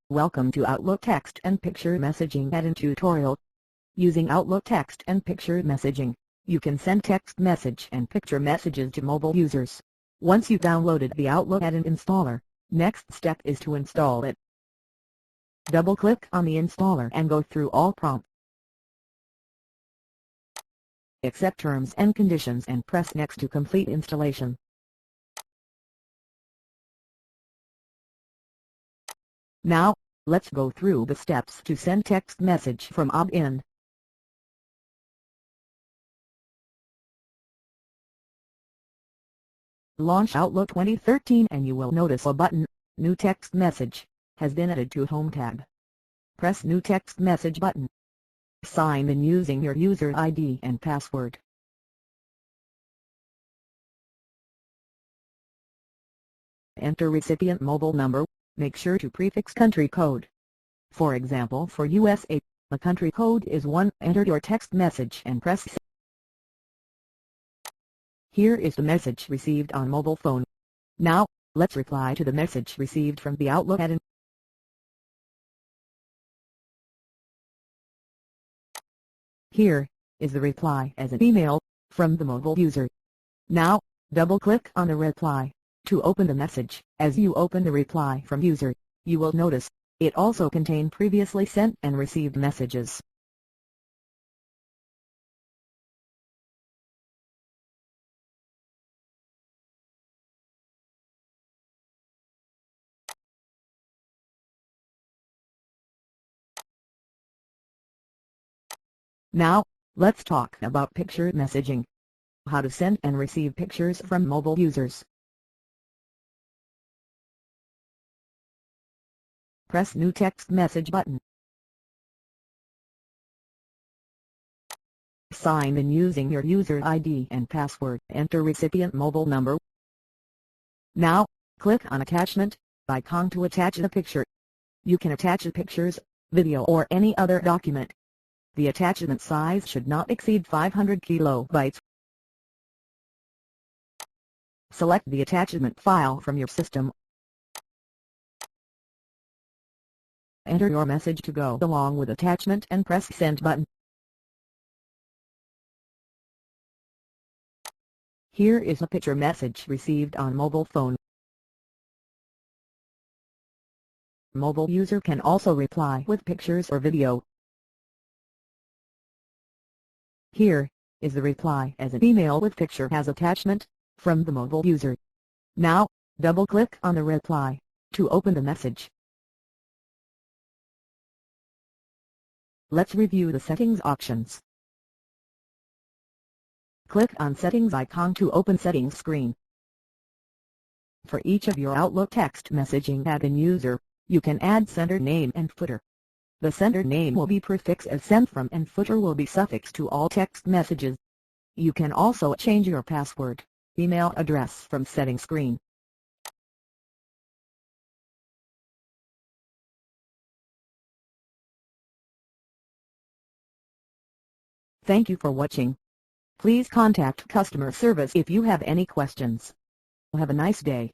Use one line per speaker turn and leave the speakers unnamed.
Welcome to Outlook Text and Picture Messaging add-in tutorial. Using Outlook Text and Picture Messaging, you can send text message and picture messages to mobile users. Once you've downloaded the Outlook add-in installer, next step is to install it. Double-click on the installer and go through all prompts. Accept terms and conditions and press Next to complete installation. Now, let's go through the steps to send text message from opt-in. Launch Outlook 2013 and you will notice a button, New Text Message, has been added to Home tab. Press New Text Message button. Sign in using your user ID and password. Enter recipient mobile number. Make sure to prefix country code. For example, for USA, the country code is 1. Enter your text message and press Send. Here is the message received on mobile phone. Now, let's reply to the message received from the Outlook add-in. Here is the reply as an email from the mobile user. Now, double-click on the reply to open the message. As you open the reply from user, you will notice it also contains previously sent and received messages. Now, let's talk about picture messaging. How to send and receive pictures from mobile users. Press New Text Message button. Sign in using your user ID and password. Enter recipient mobile number. Now, click on Attachment icon to attach the picture. You can attach the pictures, video or any other document. The attachment size should not exceed 500 kilobytes. Select the attachment file from your system. Enter your message to go along with attachment and press Send button. Here is a picture message received on mobile phone. Mobile user can also reply with pictures or video. Here is the reply as an email with picture as attachment from the mobile user. Now, double-click on the reply to open the message. Let's review the settings options. Click on Settings icon to open Settings screen. For each of your Outlook text messaging add-in user, you can add sender name and footer. The sender name will be prefixed as sent from and footer will be suffixed to all text messages. You can also change your password, email address from Settings screen. Thank you for watching. Please contact customer service if you have any questions. Have a nice day.